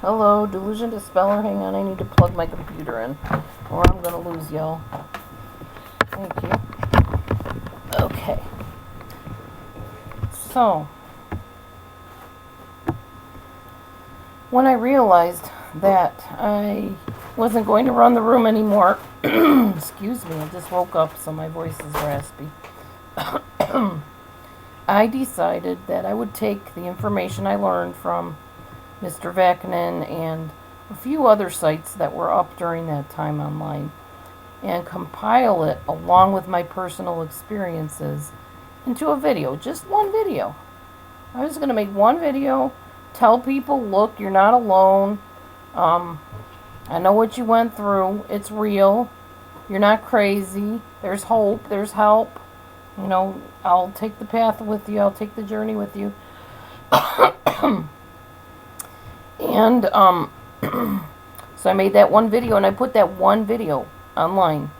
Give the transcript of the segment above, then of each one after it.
Hello, DelusionDispeller. Hang on, I need to plug my computer in, or I'm going to lose y'all. Thank you. Okay. So, when I realized that I wasn't going to run the room anymore, excuse me, I just woke up, so my voice is raspy. I decided that I would take the information I learned from Mr. Vakinen and a few other sites that were up during that time online and compile it along with my personal experiences into a video, just one video. I was going to make one video, tell people, look, you're not alone. I know what you went through. It's real. You're not crazy. There's hope. There's help. You know, I'll take the path with you. I'll take the journey with you. And so I made that one video, and I put that one video online.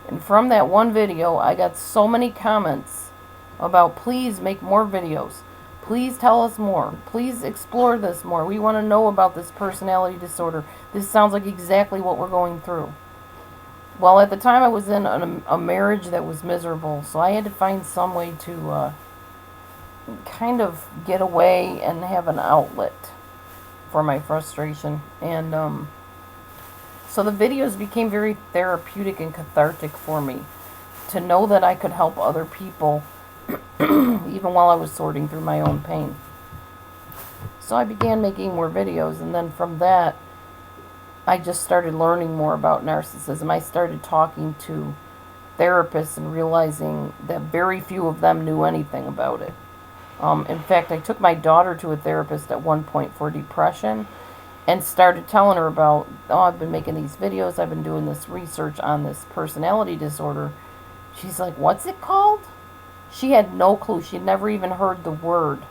And from that one video, I got so many comments about, please make more videos. Please tell us more. Please explore this more. We want to know about this personality disorder. This sounds like exactly what we're going through. Well, at the time, I was in a marriage that was miserable, so I had to find some way to kind of get away and have an outlet for my frustration. And so the videos became very therapeutic and cathartic for me to know that I could help other people even while I was sorting through my own pain. So I began making more videos, and then from that I just started learning more about narcissism. I started talking to therapists and realizing that very few of them knew anything about it. In fact, I took my daughter to a therapist at one point for depression and started telling her about, I've been making these videos, I've been doing this research on this personality disorder. She's like, what's it called? She had no clue. She'd never even heard the word.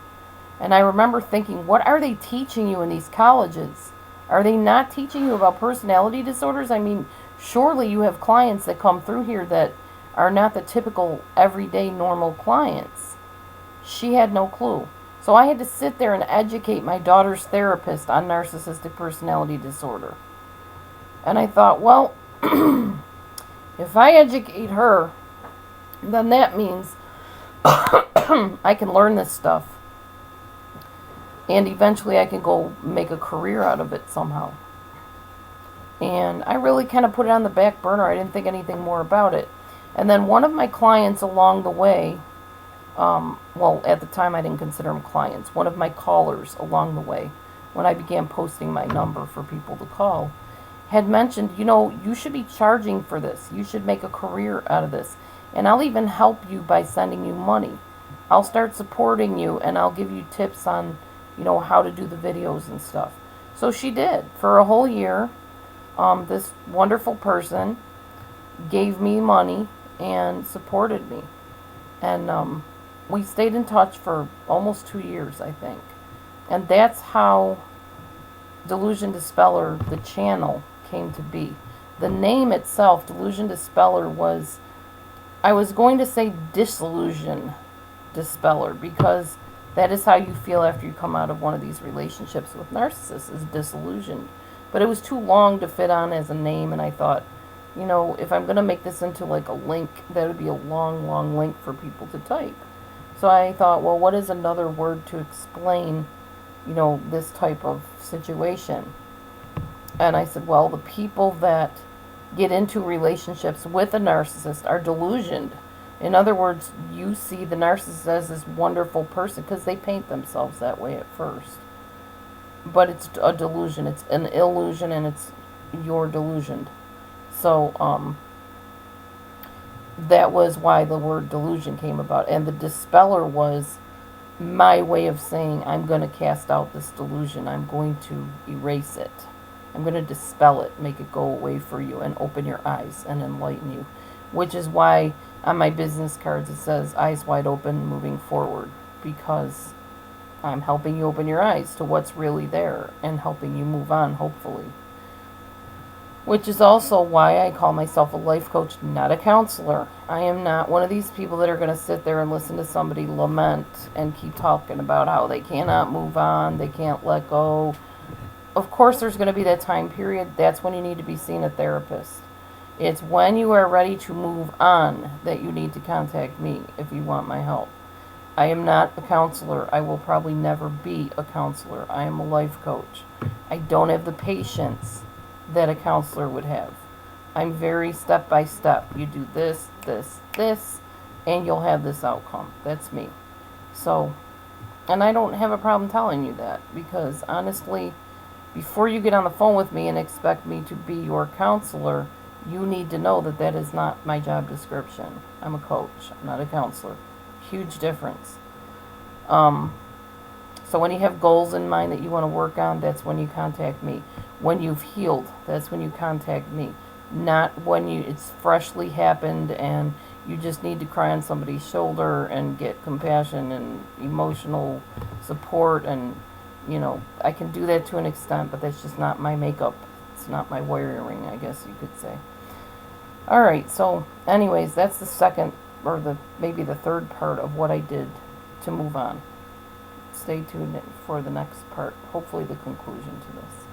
And I remember thinking, what are they teaching you in these colleges? Are they not teaching you about personality disorders? I mean, surely you have clients that come through here that are not the typical everyday normal clients. She had no clue. So I had to sit there and educate my daughter's therapist on narcissistic personality disorder. And I thought, well, if I educate her, then that means I can learn this stuff. And eventually I can go make a career out of it somehow. And I really kind of put it on the back burner. I didn't think anything more about it. And then one of my clients along the way, well, at the time I didn't consider them clients, one of my callers along the way, when I began posting my number for people to call, had mentioned, you know, you should be charging for this. You should make a career out of this. And I'll even help you by sending you money. I'll start supporting you, and I'll give you tips on, you know, how to do the videos and stuff. So she did. For a whole year, this wonderful person gave me money and supported me. And we stayed in touch for almost 2 years, I think. And that's how DelusionDispeller, the channel, came to be. The name itself, DelusionDispeller, was, I was going to say disillusion dispeller, because that is how you feel after you come out of one of these relationships with narcissists, is disillusioned. But it was too long to fit on as a name, and I thought, you know, if I'm going to make this into like a link, that would be a long, long link for people to type. So I thought, well, what is another word to explain, you know, this type of situation? And I said, well, the people that get into relationships with a narcissist are delusioned. In other words, you see the narcissist as this wonderful person because they paint themselves that way at first. But it's a delusion. It's an illusion, and you're delusioned. So that was why the word delusion came about. And the dispeller was my way of saying, I'm going to cast out this delusion. I'm going to erase it. I'm going to dispel it, make it go away for you, and open your eyes and enlighten you. Which is why on my business cards it says, eyes wide open, moving forward. Because I'm helping you open your eyes to what's really there and helping you move on, hopefully. Which is also why I call myself a life coach, not a counselor. I am not one of these people that are going to sit there and listen to somebody lament and keep talking about how they cannot move on, they can't let go, of course, there's going to be that time period. That's when you need to be seeing a therapist. It's when you are ready to move on that you need to contact me if you want my help. I am not a counselor. I will probably never be a counselor. I am a life coach. I don't have the patience that a counselor would have. I'm very step by step. You do this, this, this, and you'll have this outcome. That's me. So, and I don't have a problem telling you that, because honestly, before you get on the phone with me and expect me to be your counselor, you need to know that that is not my job description. I'm a coach, I'm not a counselor. Huge difference. So when you have goals in mind that you want to work on, that's when you contact me. When you've healed, that's when you contact me. Not when it's freshly happened and you just need to cry on somebody's shoulder and get compassion and emotional support. And, you know, I can do that to an extent, but that's just not my makeup. It's not my wiring, I guess you could say. Alright, so anyways, that's the second, or maybe the third part of what I did to move on. Stay tuned for the next part, hopefully the conclusion to this.